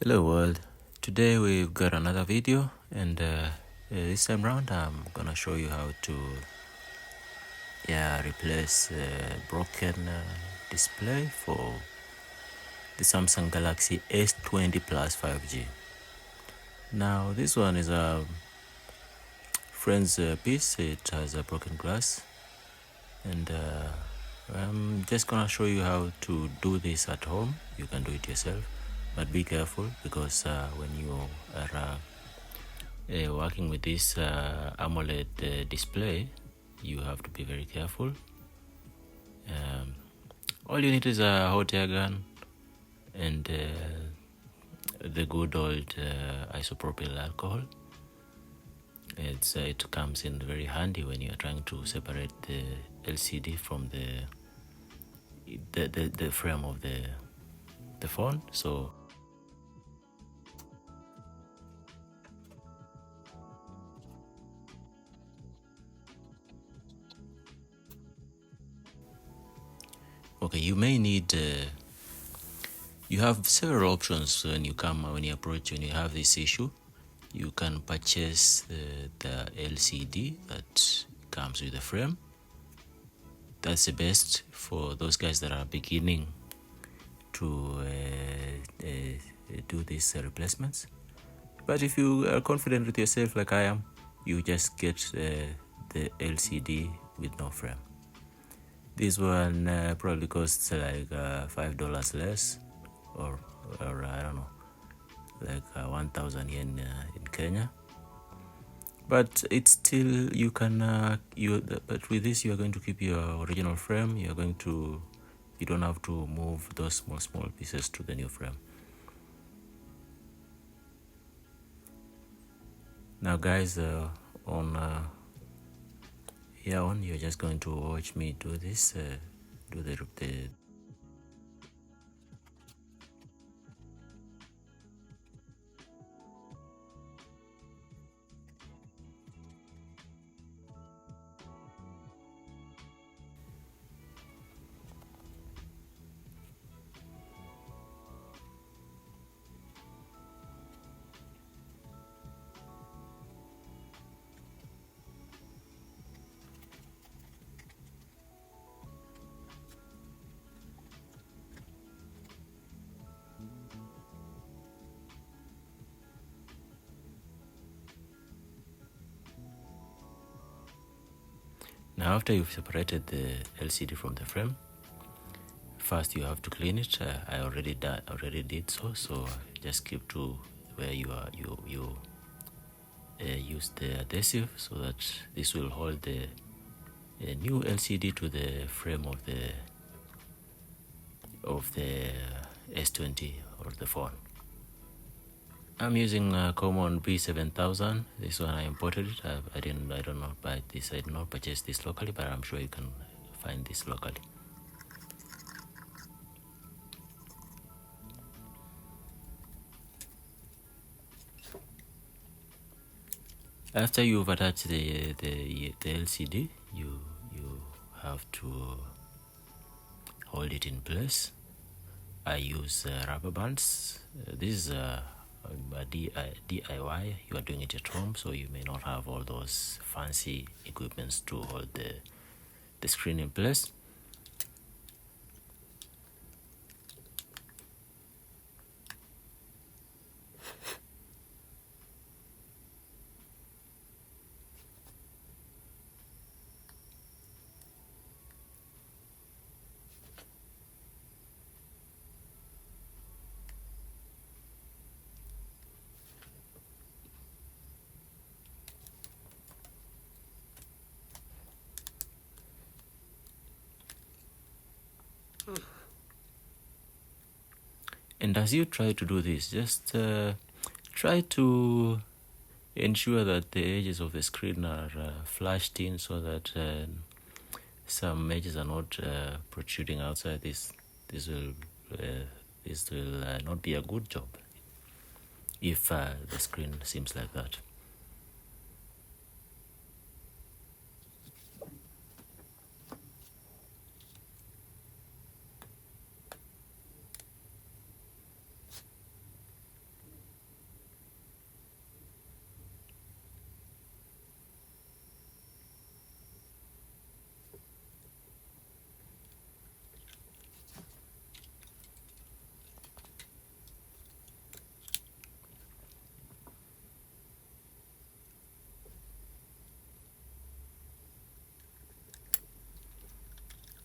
Hello world, today we've got another video and this time round I'm gonna show you how to replace broken display for the Samsung Galaxy S20 plus 5G. Now this one is a friend's piece. It has a broken glass and I'm just gonna show you how to do this at home. You can do it yourself, but be careful because when you are working with this AMOLED display, you have to be very careful. All you need is a hot air gun and the good old isopropyl alcohol. It comes in very handy when you are trying to separate the LCD from the frame of the phone. So okay, you may need you have several options when you have this issue. You can purchase the LCD that comes with the frame. That's the best for those guys that are beginning to do these replacements. But if you are confident with yourself like I am, you just get the LCD with no frame. This one probably costs like $5 less, or I don't know, like 1,000 yen in Kenya. But it's still, you can but with this you are going to keep your original frame. You don't have to move those small pieces to the new frame. Now guys, here on, you're just going to watch me do this, do the Now after you've separated the LCD from the frame, first you have to clean it. I already did so just keep to where you use the adhesive, so that this will hold the new LCD to the frame of the S20 or the phone. I'm using a common B7000. This one I imported it. I don't know buy this. I did not purchase this locally, but I'm sure you can find this locally. After you've attached the LCD, you have to hold it in place. I use rubber bands. This is a DIY. You are doing it at home, so you may not have all those fancy equipments to hold the screen in place. And as you try to do this, just try to ensure that the edges of the screen are flashed in, so that some edges are not protruding outside. This will not be a good job if the screen seems like that.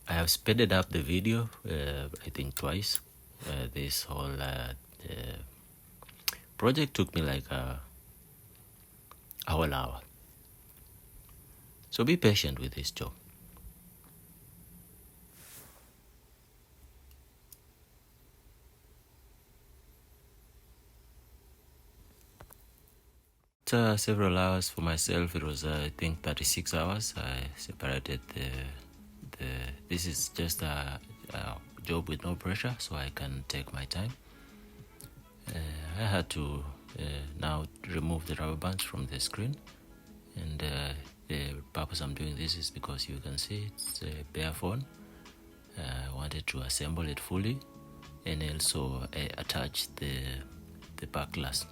I have speeded up the video, I think twice. This whole project took me like a whole hour. So be patient with this job. After several hours for myself, it was I think 36 hours. I separated this is just a job with no pressure, so I can take my time. I had to now remove the rubber bands from the screen, and the purpose I'm doing this is because you can see it's a bare phone. I wanted to assemble it fully and also attach the back glass.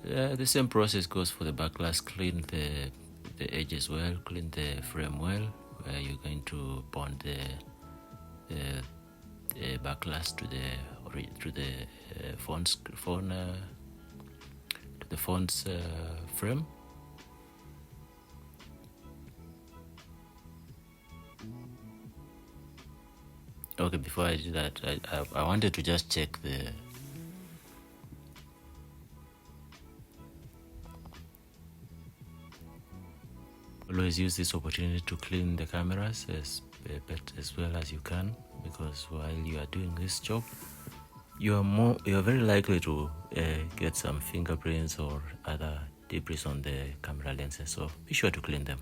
The same process goes for the back glass. Clean the edges well, clean the frame well. You're going to bond the back glass to the phone's frame. Okay, before I do that, I wanted to just check the always use this opportunity to clean the cameras as well as you can, because while you are doing this job, you are very likely to get some fingerprints or other debris on the camera lenses, so be sure to clean them.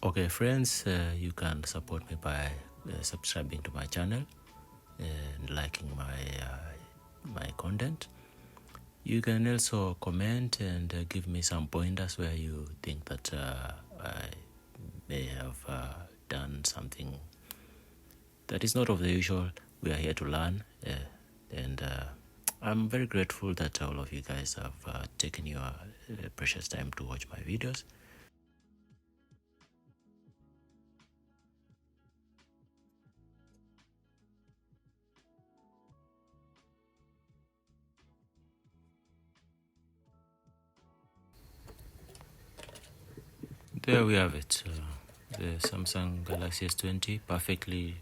Okay, friends, you can support me by subscribing to my channel and liking my content. You can also comment and give me some pointers where you think that I may have done something that is not of the usual. We are here to learn, and I'm very grateful that all of you guys have taken your precious time to watch my videos. There we have it, the Samsung Galaxy S20 perfectly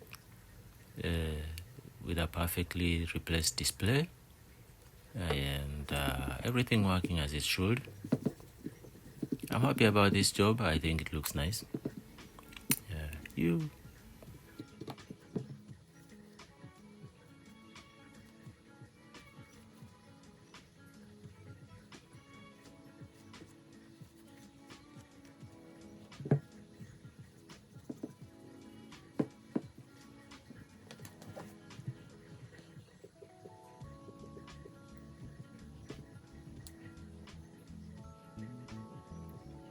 with a perfectly replaced display, and everything working as it should. I'm happy about this job. I think it looks nice. You